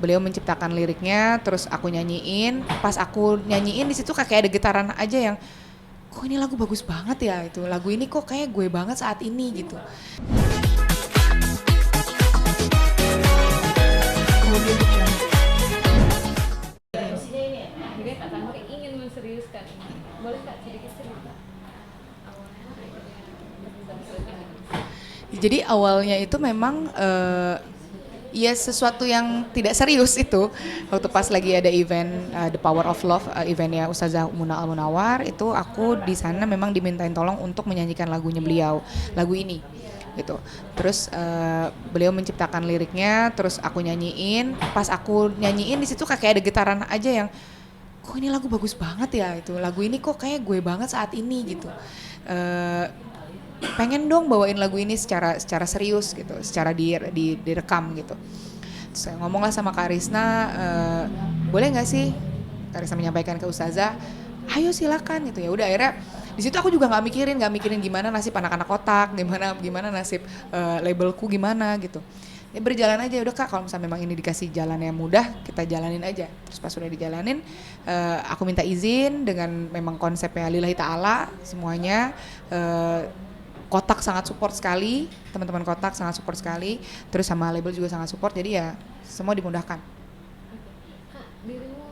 beliau menciptakan liriknya, terus aku nyanyiin. Pas aku nyanyiin di situ kayak ada getaran aja yang kok ini lagu bagus banget ya, itu lagu ini kok kayak gue banget saat ini gitu. Jadi Kak Tangri ingin menseriuskan ini. Boleh Kak sedikit cerita? Jadi awalnya itu memang ya sesuatu yang tidak serius itu waktu pas lagi ada event The Power of Love, eventnya Ustazah Muna Al-Munawar, itu aku di sana memang dimintain tolong untuk menyanyikan lagunya beliau, lagu ini gitu. Terus beliau menciptakan liriknya, terus aku nyanyiin. Pas aku nyanyiin di situ kayak ada getaran aja yang kok ini lagu bagus banget ya, itu lagu ini kok kayak gue banget saat ini gitu. Pengen dong bawain lagu ini secara serius gitu, secara direkam gitu. Saya ngomonglah sama Kak Risna, boleh nggak sih? Kak Risna menyampaikan ke Ustazah, ayo silakan gitu. Ya udah, akhirnya di situ aku juga nggak mikirin gimana nasib anak-anak kotak, gimana nasib labelku gimana gitu. Ya berjalan aja, udah Kak, kalau misalnya memang ini dikasih jalan yang mudah, kita jalanin aja. Terus pas udah dijalanin, aku minta izin dengan memang konsepnya lillahi ta'ala semuanya. Kotak sangat support sekali, teman-teman Kotak sangat support sekali, terus sama label juga sangat support, jadi ya semua dimudahkan. Kak, dirimu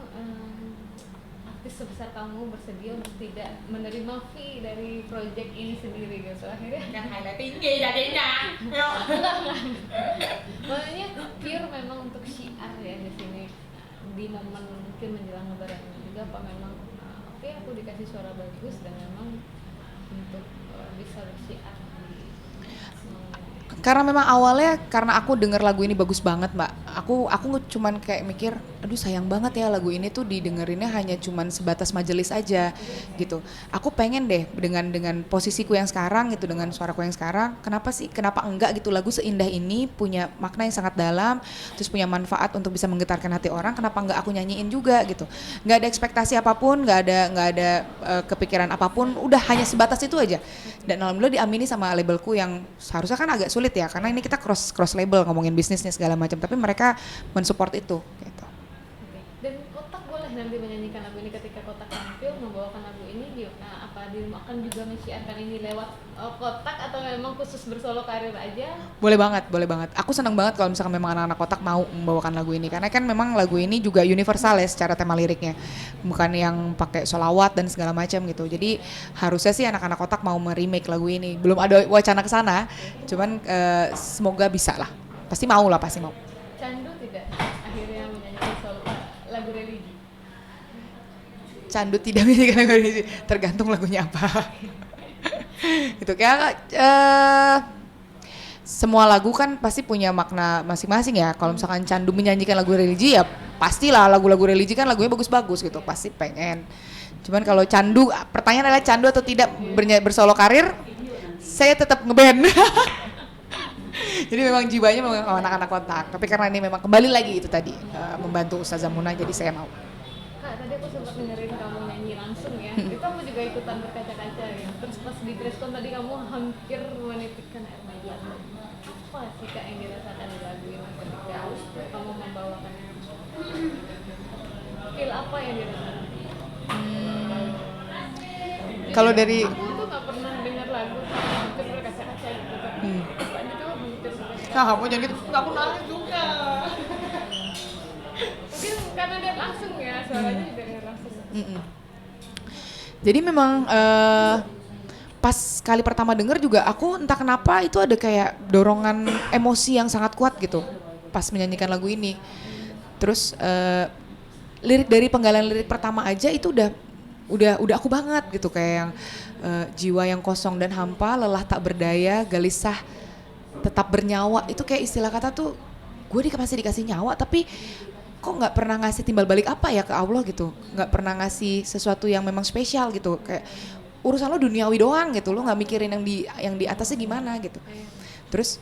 artis sebesar kamu bersedia untuk tidak menerima fee dari project ini sendiri gitu, akhirnya kan highlight tinggi jadinya. makanya pure memang untuk syiar ya di sini, di momen mungkin menjelang lebaran ini juga, apa memang oke, aku dikasih suara bagus dan memang untuk bisa bersiar di Karena memang awalnya karena aku denger lagu ini bagus banget Mbak, aku cuman kayak mikir, aduh sayang banget ya lagu ini tuh didengerinnya hanya cuman sebatas majelis aja gitu. Aku pengen deh dengan posisiku yang sekarang gitu, dengan suaraku yang sekarang, kenapa enggak gitu, lagu seindah ini punya makna yang sangat dalam, terus punya manfaat untuk bisa menggetarkan hati orang, kenapa enggak aku nyanyiin juga gitu. Nggak ada ekspektasi apapun, nggak ada kepikiran apapun, udah hanya sebatas itu aja. Dan alhamdulillah diamini sama labelku yang seharusnya kan agak sulit ya, karena ini kita cross label ngomongin bisnisnya segala macam, tapi mereka mensupport itu gitu. Oke. Dan Kotak boleh nanti menyanyikan lagu ini ketika Kotak tampil membawakan lagu ini, apa dirimu akan juga mensiarkan ini lewat Kotak atau memang khusus bersolo karir aja? Boleh banget. Aku senang banget kalau misalkan memang anak-anak Kotak mau membawakan lagu ini, karena kan memang lagu ini juga universal ya secara tema liriknya, bukan yang pakai sholawat dan segala macam gitu. Jadi harusnya sih anak-anak Kotak mau meremake lagu ini. Belum ada wacana ke sana, cuman semoga bisa lah. Pasti mau. Candu tidak akhirnya menyanyikan solo lagu religi? Candu tidak menyanyikan lagu religi, tergantung lagunya apa. Gitu kayak semua lagu kan pasti punya makna masing-masing ya. Kalau misalkan Candu menyanyikan lagu religi, ya pastilah lagu-lagu religi kan lagunya bagus-bagus gitu, pasti pengen. Cuman kalau Candu, pertanyaan adalah Candu atau tidak bersolo karir, saya tetap ngeband. Jadi memang jiwanya memang anak-anak Kotak, tapi karena ini memang kembali lagi itu tadi membantu Ustazah Muna, jadi saya mau. Kak, tadi aku sempat dengerin kamu nyanyi langsung ya, itu kamu juga ikutan berkaca-kaca ya. Terus pas di preskon tadi kamu hampir menitikkan air mata. Apa sih Kak yang dirasakan di lagu ini ketika kamu membawakannya? Feel apa yang dirasakan? Kalau dari aku tuh nggak pernah dengar lagu hampir berkaca-kaca gitu. Terus tadi tuh hampir berkaca-kaca. kamu jangan gitu, aku nangis juga. Mungkin karena dia langsung ya, suaranya juga dia langsung. Jadi memang pas kali pertama denger juga aku entah kenapa itu ada kayak dorongan emosi yang sangat kuat gitu pas menyanyikan lagu ini. Terus lirik dari penggalan lirik pertama aja itu udah aku banget gitu, kayak yang jiwa yang kosong dan hampa, lelah tak berdaya, gelisah tetap bernyawa. Itu kayak istilah kata tuh, gue masih dikasih nyawa tapi kok nggak pernah ngasih timbal balik apa ya ke Allah gitu, nggak pernah ngasih sesuatu yang memang spesial gitu, kayak urusan lo duniawi doang gitu, lo nggak mikirin yang di atasnya gimana gitu. Terus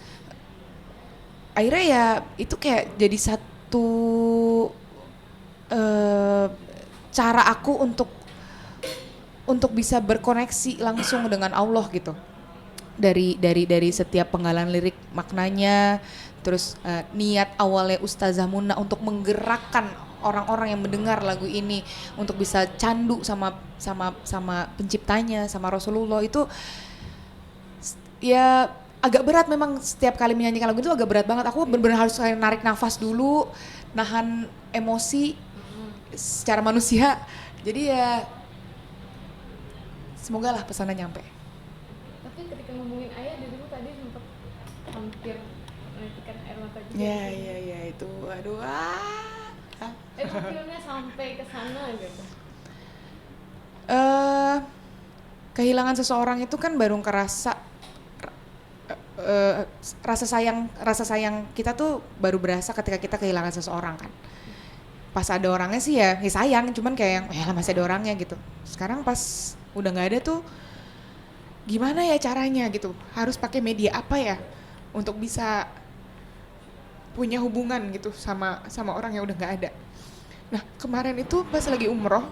akhirnya ya itu kayak jadi satu cara aku untuk bisa berkoneksi langsung dengan Allah gitu. dari setiap penggalan lirik maknanya, terus niat awalnya Ustazah Muna untuk menggerakkan orang-orang yang mendengar lagu ini untuk bisa candu sama penciptanya, sama Rasulullah, itu ya agak berat memang. Setiap kali menyanyikan lagu itu agak berat banget. Aku benar-benar harus kayak narik nafas dulu, nahan emosi secara manusia. Jadi ya semoga lah pesannya nyampe. Tapi ketika ngomongin ayah dulu tadi sempat hampir menitikan air mata juga. Ya itu aduh Itu filmnya sampai ke sana gitu. Kehilangan seseorang itu kan baru kerasa rasa sayang kita tuh baru berasa ketika kita kehilangan seseorang kan. Pas ada orangnya sih ya sayang, cuman kayak yang masih ada orangnya gitu. Sekarang pas udah nggak ada tuh gimana ya caranya gitu, harus pakai media apa ya untuk bisa punya hubungan gitu sama orang yang udah nggak ada. Nah kemarin itu pas lagi umroh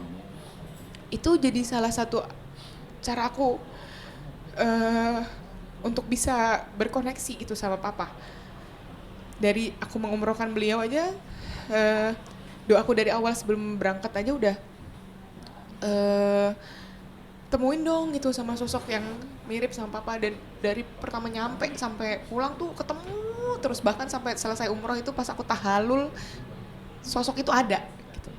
itu jadi salah satu cara aku untuk bisa berkoneksi gitu sama papa. Dari aku mengumrohkan beliau aja, doaku dari awal sebelum berangkat aja udah temuin dong gitu sama sosok yang mirip sama papa. Dan dari pertama nyampe sampai pulang tuh ketemu terus, bahkan sampai selesai umroh itu pas aku tahalul sosok itu ada gitu.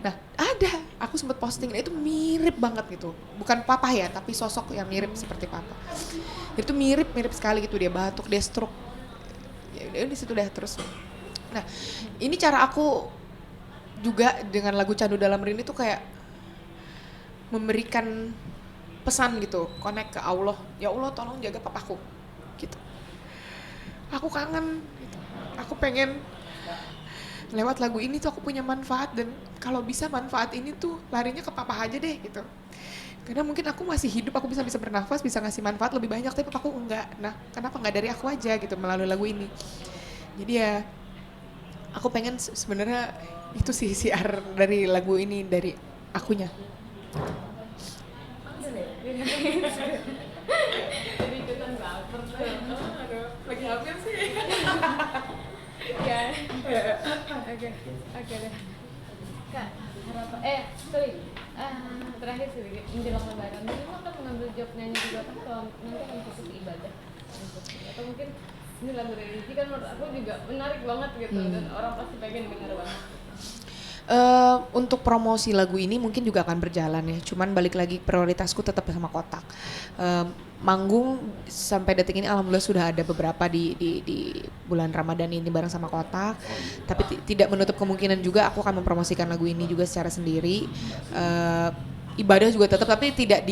Nah ada, aku sempet posting itu mirip banget gitu, bukan papa ya tapi sosok yang mirip seperti papa. Itu mirip sekali gitu, dia batuk, dia stroke, ya udah di situ dah terus. Nah ini cara aku juga dengan lagu Candu Dalam Rindu tuh kayak memberikan pesan gitu, connect ke Allah. Ya Allah tolong jaga papaku gitu. Aku kangen gitu. Aku pengen lewat lagu ini tuh aku punya manfaat, dan kalau bisa manfaat ini tuh larinya ke papa aja deh gitu. Karena mungkin aku masih hidup, aku bisa bernafas, bisa ngasih manfaat lebih banyak, tapi papaku enggak. Nah kenapa enggak dari aku aja gitu melalui lagu ini. Jadi ya aku pengen sebenarnya itu sih siar dari lagu ini, dari akunya. Jadi ikutan baper tuh. Aduh, lagi hamil sih. Ya. Oke deh. Kak, harapan terakhir sedikit menjelang lebaran. Jadi lo kan mengambil job nyanyi juga kan, kalau nanti akan fokus ibadah. Atau mungkin ini lagu religi kan menurut aku juga menarik banget gitu, dan orang pasti pengen denger banget. Untuk promosi lagu ini mungkin juga akan berjalan ya, cuman balik lagi prioritasku tetap sama Kotak. Manggung sampai detik ini alhamdulillah sudah ada beberapa di bulan Ramadan ini bareng sama Kotak, tapi tidak menutup kemungkinan juga aku akan mempromosikan lagu ini juga secara sendiri. Ibadah juga tetap, tapi tidak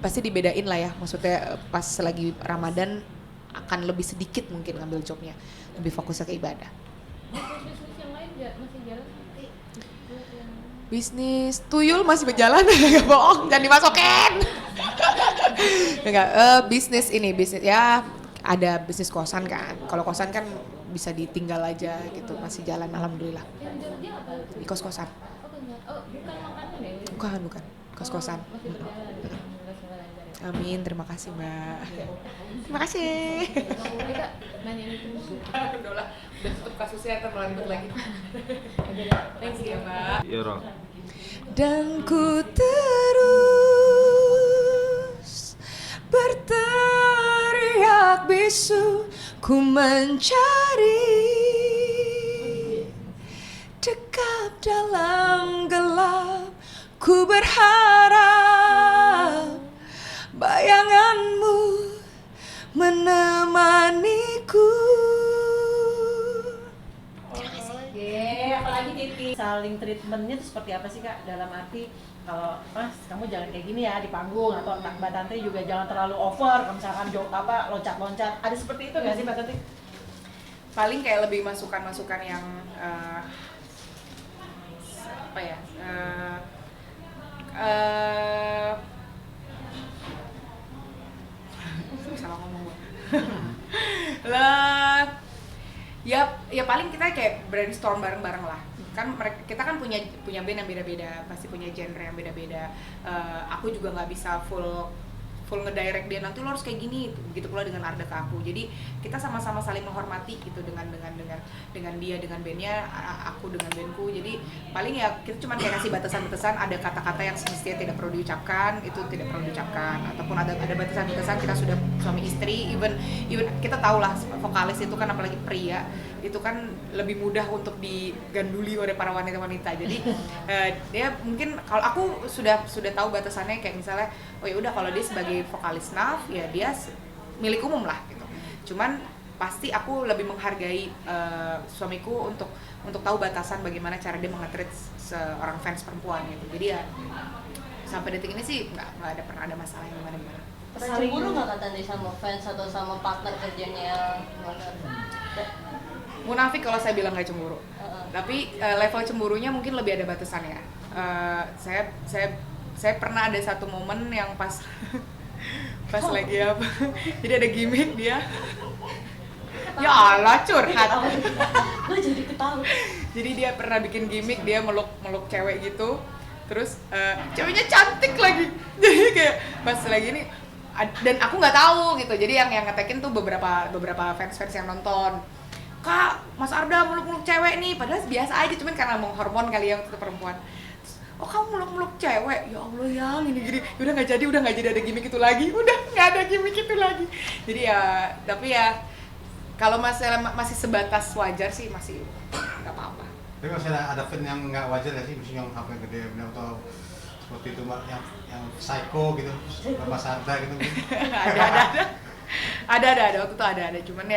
pasti dibedain lah ya, maksudnya pas lagi Ramadan akan lebih sedikit mungkin ngambil jobnya, lebih fokusnya ke ibadah. Bisnis yang lain masih jalan? Bisnis tuyul masih berjalan, nggak bohong, jangan dimasukin. Enggak, bisnis ya ada bisnis kosan kan. Kalau kosan kan bisa ditinggal aja gitu, masih jalan alhamdulillah. Yang Jogja apa? Di kos-kosan. Bukan makanan ya? Bukan, kos-kosan. Masih berjalan. Semoga lancar ya. Amin, terima kasih Mbak. Terima kasih. Kak, nanya ini terus. Udah tutup kasusnya, ntar melanjut lagi. Thanks ya Mbak. Iya, Ro. Dan ku terus berteriak bisu, ku mencari dekap dalam gelap, ku berharap bayanganmu menemaniku. Apalagi Titi. Saling treatmentnya itu seperti apa sih Kak? Dalam arti kalau Mas kamu jangan kayak gini ya di panggung, atau Mbak Tanti juga jangan terlalu over, kalau misalkan loncat-loncat. Ada seperti itu nggak sih Mbak Tanti? Paling kayak lebih masukan-masukan yang apa ya? Salah ngomong gue. Lah, ya paling kita kayak brainstorm bareng-bareng lah. Kan kita kan punya band yang beda-beda, pasti punya genre yang beda-beda. Aku juga nggak bisa full full ngedirect dia, nanti lo harus kayak gini. Begitu pula dengan Arda ke aku. Jadi kita sama-sama saling menghormati gitu dengan dia dengan bandnya, aku dengan bandku. Jadi paling ya kita cuma kayak kasih batasan-batasan, ada kata-kata yang semestinya tidak perlu diucapkan, itu tidak perlu diucapkan, ataupun ada batasan-batasan. Kita sudah suami istri, even kita tahu lah vokalis itu kan apalagi pria itu kan lebih mudah untuk diganduli oleh para wanita-wanita. Jadi dia mungkin, kalau aku sudah tahu batasannya, kayak misalnya oh ya udah kalau dia sebagai vokalis NAF ya dia milik umum lah gitu. Cuman pasti aku lebih menghargai suamiku untuk tahu batasan bagaimana cara dia mengetreat seorang fans perempuan gitu. Jadi ya sampai detik ini sih nggak pernah ada masalah yang gimana-gimana. Pernah cemburu nggak kata nih sama fans atau sama partner kerjanya? Munafik kalau saya bilang nggak cemburu. Tapi level cemburunya mungkin lebih ada batasannya. Saya pernah ada satu momen yang pas lagi apa? Jadi ada gimmick dia. Ya Allah, curhat. Gue jadi ketawa. Jadi dia pernah bikin gimmick, dia meluk cewek gitu. Terus ceweknya cantik lagi. Jadi kayak pas lagi ini, dan aku nggak tahu gitu. Jadi yang ngetekin tuh beberapa fans yang nonton. Kak, Mas Arda meluk cewek nih, padahal biasa aja, cuman karena mau hormon kali ya untuk perempuan. Oh kamu meluk cewek, ya Allah yang ini gini, udah nggak jadi ada gimmick itu lagi, udah nggak ada gimmick itu lagi. Jadi ya, tapi ya kalau masih sebatas wajar sih masih nggak apa-apa. Tapi kalau ada fan yang nggak wajar ya sih, misalnya yang sampai gede atau seperti itu mbak, yang psycho gitu, Mas Arda gitu. ada waktu itu ada, cuman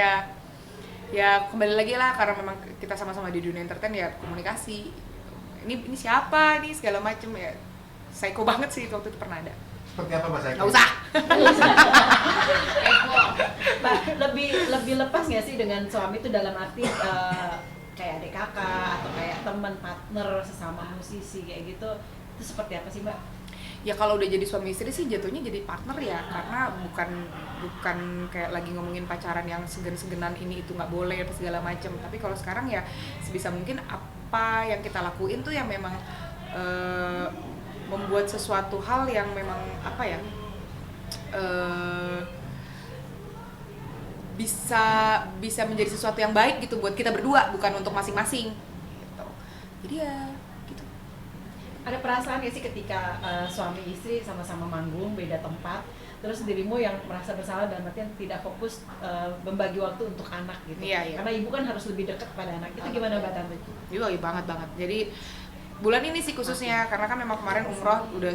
ya kembali lagi lah, karena memang kita sama-sama di dunia entertain ya komunikasi. Ini siapa nih segala macem ya, psycho banget sih waktu itu pernah ada. Seperti apa Mbak Psycho? Nggak usah. Mbak, lebih lepas nggak sih dengan suami itu dalam arti kayak adik kakak atau kayak teman partner sesama musisi kayak gitu, itu seperti apa sih Mbak? Ya kalau udah jadi suami istri sih jatuhnya jadi partner ya, karena bukan kayak lagi ngomongin pacaran yang segenan ini itu nggak boleh apa segala macam. Tapi kalau sekarang ya sebisa mungkin apa yang kita lakuin tuh yang memang membuat sesuatu hal yang memang apa ya, bisa menjadi sesuatu yang baik gitu buat kita berdua, bukan untuk masing-masing gitu. Jadi ya gitu. Ada perasaan nggak sih ketika suami istri sama-sama manggung beda tempat, terus dirimu yang merasa bersalah dan artian tidak fokus membagi waktu untuk anak gitu? Iya. Karena ibu kan harus lebih dekat pada anak. Itu gimana Mbak Tante? Iya banget. Jadi bulan ini sih khususnya, karena kan memang kemarin umroh udah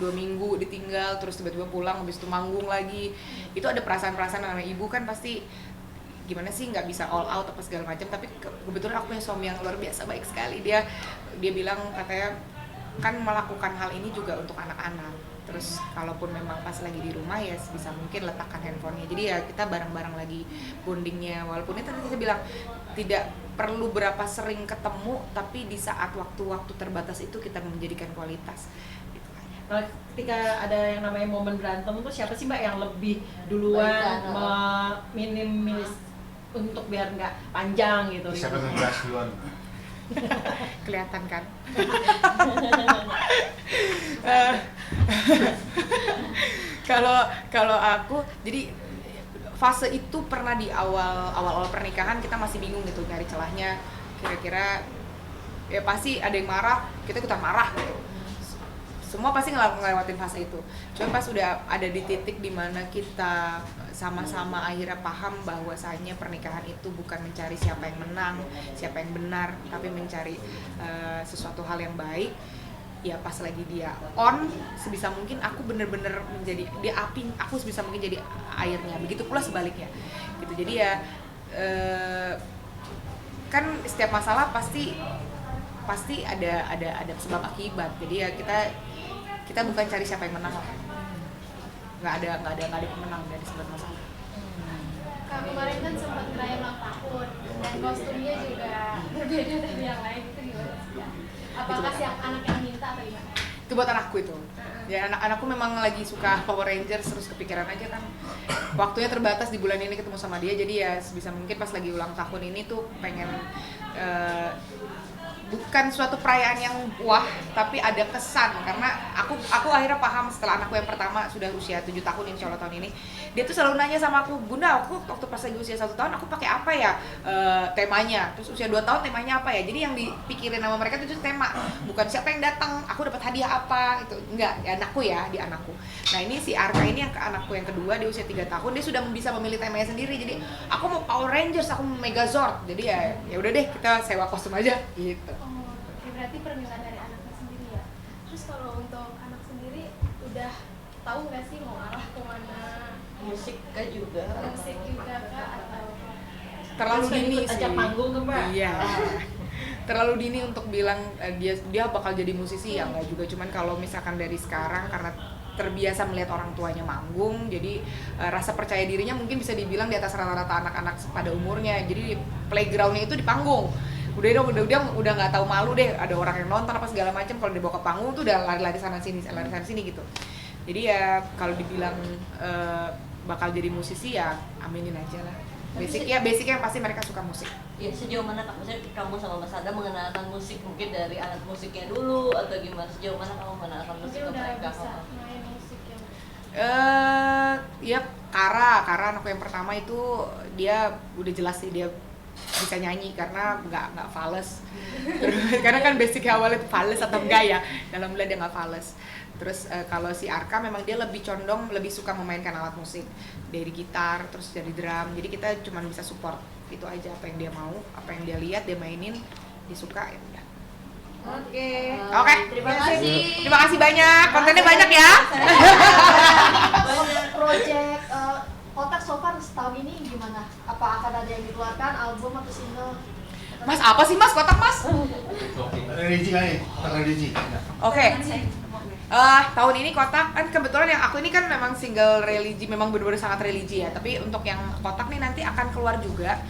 2 minggu ditinggal, terus tiba-tiba pulang, habis itu manggung lagi. Itu ada perasaan-perasaan namanya ibu kan pasti gimana sih, nggak bisa all out apa segala macam. Tapi kebetulan aku punya suami yang luar biasa baik sekali. Dia bilang katanya kan melakukan hal ini juga untuk anak-anak. Terus kalaupun memang pas lagi di rumah ya sebisa mungkin letakkan handphonenya. Jadi ya kita bareng-bareng lagi bondingnya. Walaupun itu tadi saya bilang tidak perlu berapa sering ketemu, tapi di saat waktu-waktu terbatas itu kita menjadikan kualitas. Gitu aja. Nah, ketika ada yang namanya momen berantem itu siapa sih Mbak yang lebih duluan minimis untuk biar nggak panjang gitu? Siapa yang ngegas duluan? Kelihatan kan? Kalau aku, jadi fase itu pernah di awal pernikahan kita masih bingung gitu nyari celahnya, kira-kira ya pasti ada yang marah, kita ikutan marah gitu. Semua pasti ngelewatin fase itu. Cuma pas udah ada di titik dimana kita sama-sama akhirnya paham bahwasanya pernikahan itu bukan mencari siapa yang menang, siapa yang benar, tapi mencari sesuatu hal yang baik. Ya pas lagi dia on, sebisa mungkin aku bener-bener menjadi dia api, aku sebisa mungkin jadi airnya. Begitu pula sebaliknya. Gitu. Jadi ya kan setiap masalah pasti ada sebab akibat. Jadi ya kita bukan cari siapa yang menang, nggak ada pemenang dari sebuah masalah. Kak, kemarin kan sempat ngerayain ulang tahun dan kostumnya juga berbeda dari yang lain, itu gimana sih Kak? Apakah si anak yang minta atau gimana? Itu buat anakku itu. Ya anakku memang lagi suka Power Rangers, terus kepikiran aja kan waktunya terbatas di bulan ini ketemu sama dia, jadi ya sebisa mungkin pas lagi ulang tahun ini tuh pengen bukan suatu perayaan yang wah, tapi ada kesan karena aku akhirnya paham setelah anakku yang pertama sudah usia 7 tahun insya Allah tahun ini. Dia tuh selalu nanya sama aku, Bunda, aku waktu pas lagi usia 1 tahun aku pakai apa ya temanya, terus usia 2 tahun temanya apa ya. Jadi yang dipikirin sama mereka itu tema, bukan siapa yang datang, aku dapat hadiah apa itu, enggak, ya anakku ya, di anakku. Nah ini si Arka ini yang ke anakku yang kedua, dia usia 3 tahun, dia sudah bisa memilih temanya sendiri. Jadi aku mau Power Rangers, aku mau Megazord. Jadi ya udah deh, kita sewa kostum aja gitu. Oh, oke, berarti permintaan dari anaknya sendiri ya. Terus kalau untuk anak sendiri udah tahu nggak sih mau arah kemana? Musik kah juga? Musik juga kah atau Terlalu Terus dini ikut sih. ajak panggung tuh, Mbak. Iya. Terlalu dini untuk bilang dia bakal jadi musisi ya nggak juga. Cuman kalau misalkan dari sekarang karena terbiasa melihat orang tuanya manggung, jadi rasa percaya dirinya mungkin bisa dibilang di atas rata-rata anak-anak pada umurnya. Jadi playgroundnya itu di panggung. Udah nggak tahu malu deh, ada orang yang nonton apa segala macam. Kalau dibawa ke panggung tuh udah lari-lari sana sini gitu. Jadi ya kalau dibilang bakal jadi musisi ya aminin aja lah. Basicnya pasti mereka suka musik. Ya sejauh mana maksudnya kamu sama Mas Anda mengenalkan musik, mungkin dari alat musiknya dulu atau gimana? Sejauh mana kamu mengenalkan musik mungkin ke udah mereka? bisa main musik yang Ya Kara anakku yang pertama itu dia udah jelas sih dia bisa nyanyi karena nggak fales. Karena kan basicnya awalnya fales atau enggak ya, dalam dia nggak fales. Terus kalau si Arka memang dia lebih condong, lebih suka memainkan alat musik, dari gitar terus dari drum. Jadi kita cuma bisa support itu aja, apa yang dia mau, apa yang dia lihat dia mainin, dia suka ya udah. Oke. Oke. Terima kasih. Terima kasih banyak, kontennya banyak ya. Project Kotak so far setahun ini gimana? Apa akan ada yang dikeluarkan, album atau single? Mas apa sih Mas kotak Mas? Religi kali, religi. Oke. Tahun ini kotak kan kebetulan yang aku ini kan memang single religi, memang benar-benar sangat religi ya. Tapi untuk yang kotak nih nanti akan keluar juga.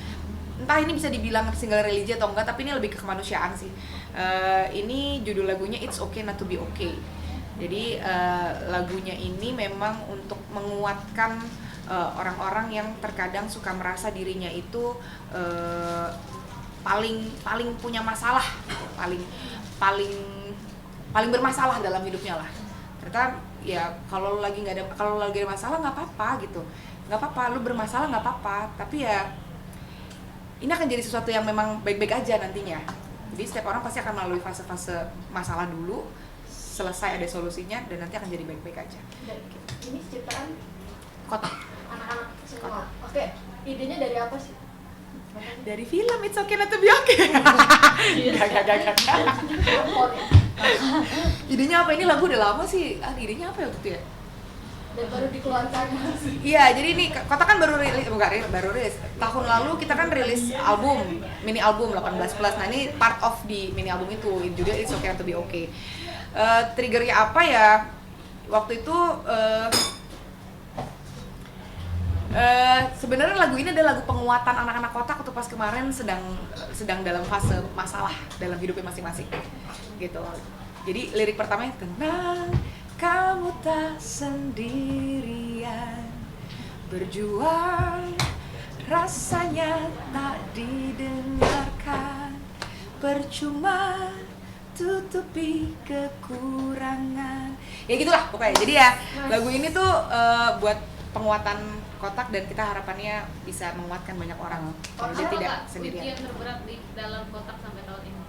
Entah ini bisa dibilang single religi atau enggak, tapi ini lebih ke kemanusiaan sih. Ini judul lagunya It's Okay Not to Be Okay. Jadi lagunya ini memang untuk menguatkan orang-orang yang terkadang suka merasa dirinya itu paling punya masalah, paling bermasalah dalam hidupnya lah. Ternyata ya kalau lagi ada masalah nggak apa-apa gitu, nggak apa-apa, lu bermasalah nggak apa-apa, tapi ya ini akan jadi sesuatu yang memang baik-baik aja nantinya. Jadi setiap orang pasti akan melalui fase-fase masalah dulu, selesai ada solusinya dan nanti akan jadi baik-baik aja. Dan ini ciptaan Kotak anak-anak semua. Oke, idenya dari apa sih? dari film It's Okay Not to Be Okay. Gak. Idenya apa? Ini lagu udah lama sih. Idenya apa ya waktu itu ya? Dan baru dikeluarkan. Iya, jadi ini Kotak kan baru rilis. Tahun lalu kita kan rilis album, mini album 18+. Nah, ini part of di mini album itu, judulnya It's Okay Not to Be Okay. Triggernya apa ya? Waktu itu sebenarnya lagu ini adalah lagu penguatan anak-anak Kotak waktu pas kemarin sedang dalam fase masalah dalam hidupnya masing-masing gitu. Jadi lirik pertamanya, tenang kamu tak sendirian, berjuang rasanya tak didengarkan, percuma tutupi kekurangan. Ya gitulah pokoknya. Jadi ya lagu ini tuh buat penguatan Kotak dan kita harapannya bisa menguatkan banyak orang. Jadi dia tidak sendirian. ujian terberat di dalam Kotak sampai tahun ini?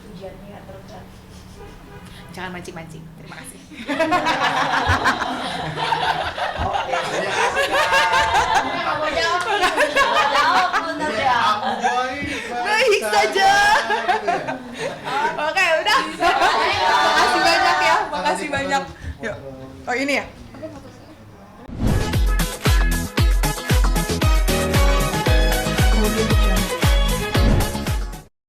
Ujiannya terberat. Jangan mancing-mancing. Terima kasih. Oke, terima kasih. Kamu jawab bener ya. Aku baik Baik saja. Oke, udah. Makasih banyak ya. Makasih banyak. Yuk. Oh ini ya.